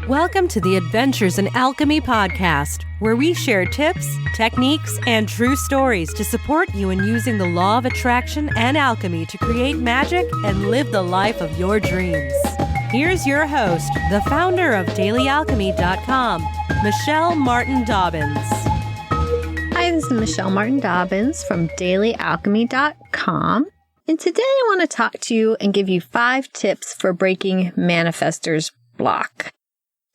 Welcome to the Adventures in Alchemy podcast, where we share tips, techniques, and true stories to support you in using the law of attraction and alchemy to create magic and live the life of your dreams. Here's your host, the founder of DailyAlchemy.com, Michelle Martin Dobbins. Hi, this is Michelle Martin Dobbins from DailyAlchemy.com. And today I want to talk to you and give you 5 tips for breaking Manifestor's block.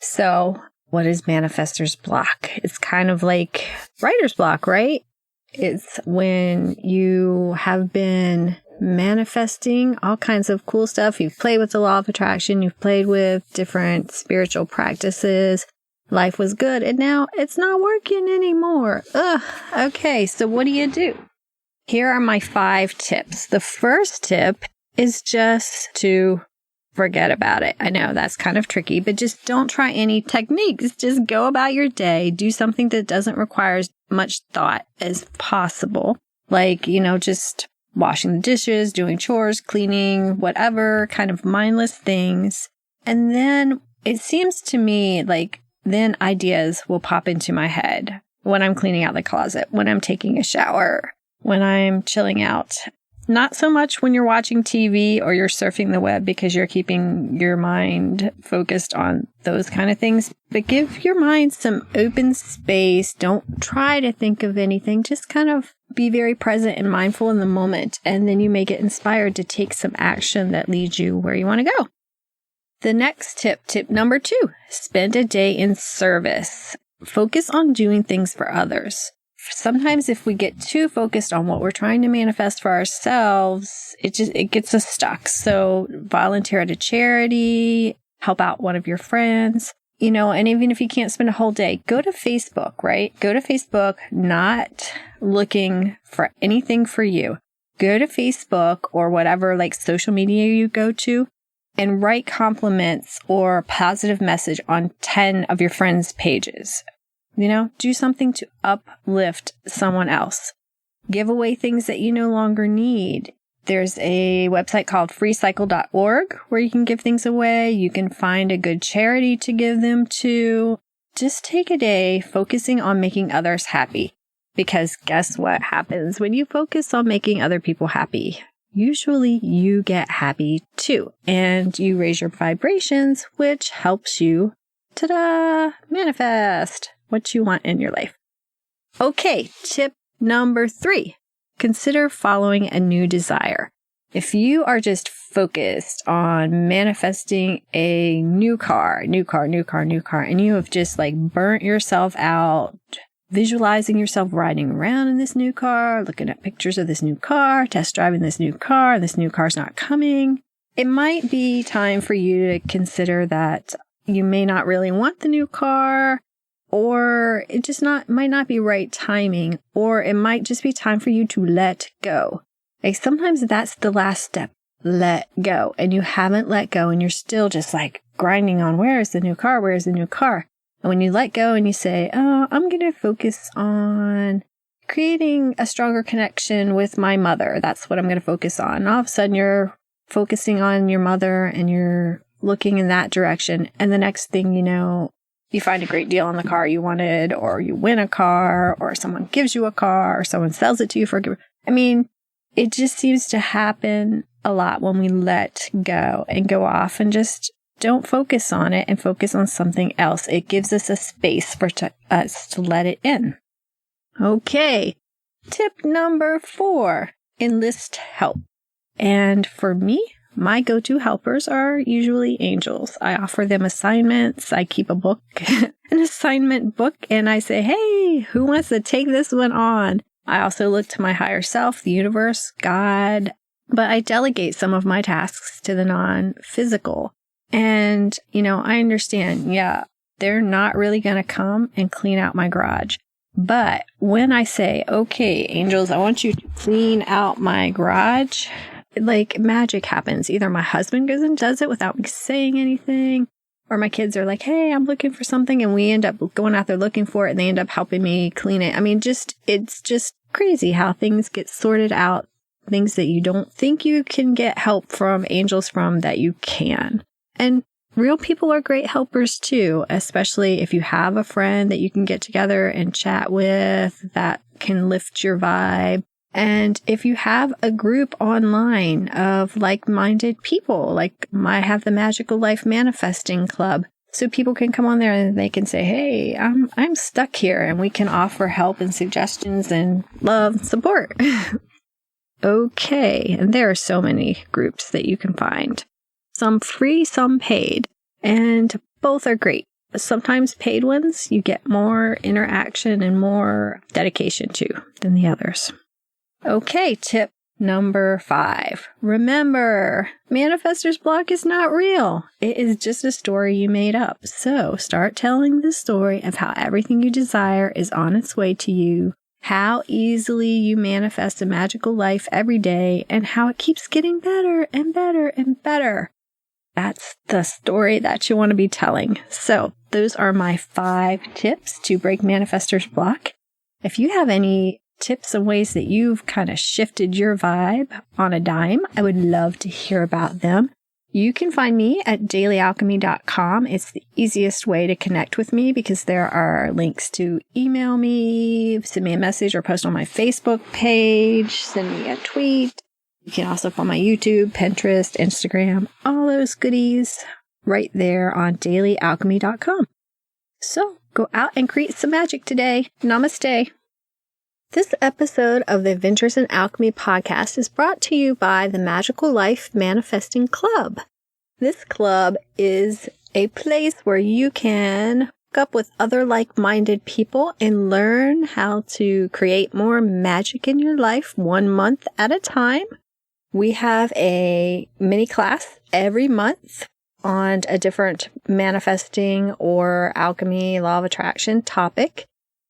So, what is Manifestor's block? It's kind of like writer's block, right? It's when you have been manifesting all kinds of cool stuff. You've played with the law of attraction. You've played with different spiritual practices. Life was good, and now it's not working anymore. Okay, so what do? Here are my 5 tips. The first tip is just to forget about it. I know that's kind of tricky, but just don't try any techniques. Just go about your day. Do something that doesn't require as much thought as possible. Like, just washing the dishes, doing chores, cleaning, whatever, kind of mindless things. And then it seems to me like then ideas will pop into my head when I'm cleaning out the closet, when I'm taking a shower, when I'm chilling out. Not so much when you're watching TV or you're surfing the web because you're keeping your mind focused on those kind of things. But give your mind some open space. Don't try to think of anything. Just kind of be very present and mindful in the moment. And then you may get inspired to take some action that leads you where you want to go. The next tip number 2, spend a day in service. Focus on doing things for others. Sometimes if we get too focused on what we're trying to manifest for ourselves, it gets us stuck. So volunteer at a charity, help out one of your friends, and even if you can't spend a whole day, go to Facebook, right? Go to Facebook, not looking for anything for you. Go to Facebook or whatever like social media you go to and write compliments or positive message on 10 of your friends' pages. Do something to uplift someone else. Give away things that you no longer need. There's a website called freecycle.org where you can give things away. You can find a good charity to give them to. Just take a day focusing on making others happy. Because guess what happens when you focus on making other people happy? Usually you get happy too. And you raise your vibrations, which helps you, manifest what you want in your life. Okay, tip number 3, consider following a new desire. If you are just focused on manifesting a new car, and you have just burnt yourself out, visualizing yourself riding around in this new car, looking at pictures of this new car, test driving this new car, and this new car's not coming, it might be time for you to consider that you may not really want the new car, or it just might not be right timing, or it might just be time for you to let go. Sometimes that's the last step, let go. And you haven't let go and you're still just grinding on where's the new car? And when you let go and you say, I'm going to focus on creating a stronger connection with my mother. That's what I'm going to focus on. And all of a sudden you're focusing on your mother and you're looking in that direction. And the next thing you know, you find a great deal on the car you wanted, or you win a car, or someone gives you a car, or someone sells it to you for a gift. It just seems to happen a lot when we let go and go off and just don't focus on it and focus on something else. It gives us a space for us to let it in. Okay, tip number 4, enlist help. And for me, my go-to helpers are usually angels. I offer them assignments. I keep a book, an assignment book, and I say, hey, who wants to take this one on? I also look to my higher self, the universe, God, but I delegate some of my tasks to the non-physical. And, I understand, they're not really going to come and clean out my garage. But when I say, okay, angels, I want you to clean out my garage, magic happens. Either my husband goes and does it without me saying anything, or my kids are like, hey, I'm looking for something, and we end up going out there looking for it, and they end up helping me clean it. It's just crazy how things get sorted out, things that you don't think you can get help from, angels from, that you can. And real people are great helpers too, especially if you have a friend that you can get together and chat with that can lift your vibe. And if you have a group online of like-minded people, like I have the Magical Life Manifesting Club, so people can come on there and they can say, hey, I'm stuck here, and we can offer help and suggestions and love and support. Okay, and there are so many groups that you can find. Some free, some paid, and both are great. Sometimes paid ones you get more interaction and more dedication to than the others. Okay, tip number 5. Remember, manifestor's block is not real. It is just a story you made up. So start telling the story of how everything you desire is on its way to you, how easily you manifest a magical life every day, and how it keeps getting better and better and better. That's the story that you want to be telling. So those are my 5 tips to break manifestor's block. If you have any tips and ways that you've kind of shifted your vibe on a dime, I would love to hear about them. You can find me at dailyalchemy.com. It's the easiest way to connect with me because there are links to email me, send me a message, or post on my Facebook page, send me a tweet. You can also find my YouTube, Pinterest, Instagram, all those goodies right there on dailyalchemy.com. So go out and create some magic today. Namaste. This episode of the Adventures in Alchemy podcast is brought to you by the Magical Life Manifesting Club. This club is a place where you can hook up with other like-minded people and learn how to create more magic in your life 1 month at a time. We have a mini class every month on a different manifesting or alchemy, law of attraction topic,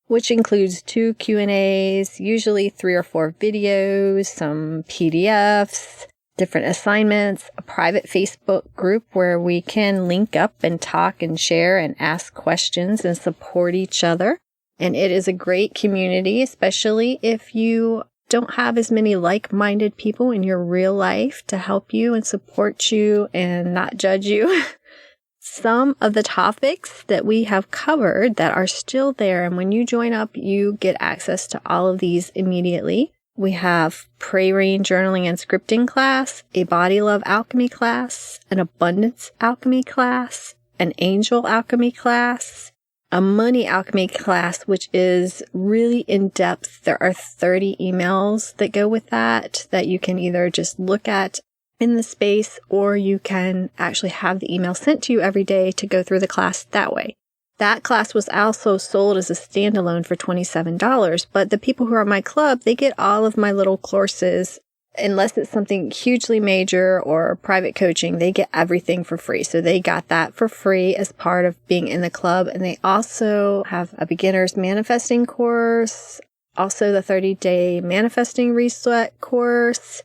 which includes 2 Q&As, usually 3 or 4 videos, some PDFs, different assignments, a private Facebook group where we can link up and talk and share and ask questions and support each other. And it is a great community, especially if you don't have as many like-minded people in your real life to help you and support you and not judge you. Some of the topics that we have covered that are still there, and when you join up, you get access to all of these immediately. We have prayer-reading, journaling, and scripting class, a body love alchemy class, an abundance alchemy class, an angel alchemy class, a money alchemy class, which is really in-depth. There are 30 emails that go with that you can either just look at in the space, or you can actually have the email sent to you every day to go through the class that way. That class was also sold as a standalone for $27, but the people who are in my club, they get all of my little courses. Unless it's something hugely major or private coaching, they get everything for free. So they got that for free as part of being in the club. And they also have a beginner's manifesting course, also the 30-day manifesting reset course.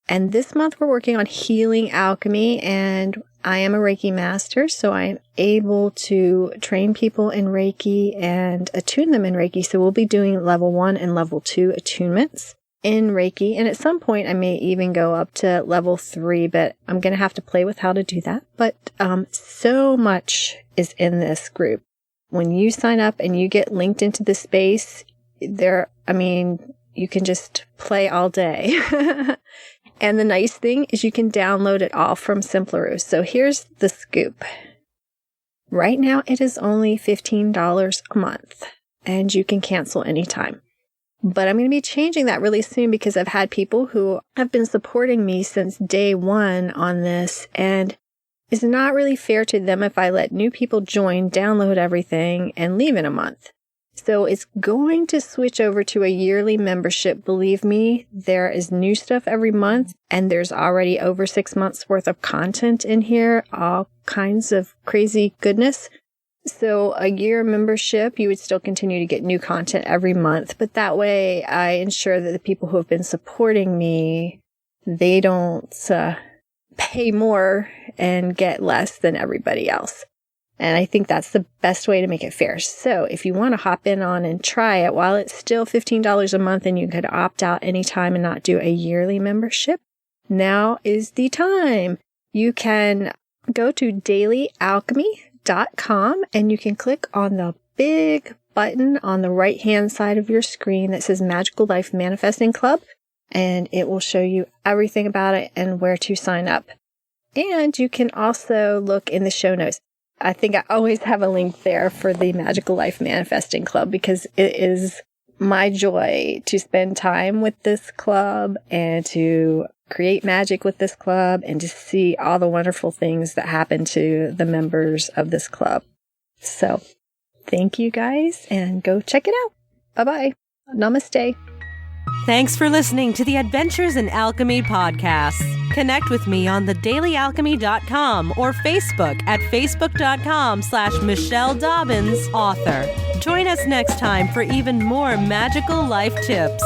And this month we're working on healing alchemy, and I am a Reiki master, so I'm able to train people in Reiki and attune them in Reiki. So we'll be doing level 1 and level 2 attunements in Reiki. And at some point I may even go up to level 3, but I'm going to have to play with how to do that. But so much is in this group. When you sign up and you get linked into the space, you can just play all day. And the nice thing is you can download it all from Simpleroo. So here's the scoop. Right now it is only $15 a month, and you can cancel anytime. But I'm going to be changing that really soon because I've had people who have been supporting me since day 1 on this, and it's not really fair to them if I let new people join, download everything, and leave in a month. So it's going to switch over to a yearly membership. Believe me, there is new stuff every month, and there's already over 6 months worth of content in here, all kinds of crazy goodness. So a year membership, you would still continue to get new content every month, but that way I ensure that the people who have been supporting me, they don't pay more and get less than everybody else. And I think that's the best way to make it fair. So if you want to hop in on and try it, while it's still $15 a month and you could opt out anytime and not do a yearly membership, now is the time. You can go to dailyalchemy.com and you can click on the big button on the right-hand side of your screen that says Magical Life Manifesting Club, and it will show you everything about it and where to sign up. And you can also look in the show notes. I think I always have a link there for the Magical Life Manifesting Club because it is my joy to spend time with this club and to create magic with this club and to see all the wonderful things that happen to the members of this club. So thank you guys and go check it out. Bye-bye. Namaste. Thanks for listening to the Adventures in Alchemy podcast. Connect with me on thedailyalchemy.com or Facebook at facebook.com/Michelle Dobbins author. Join us next time for even more magical life tips.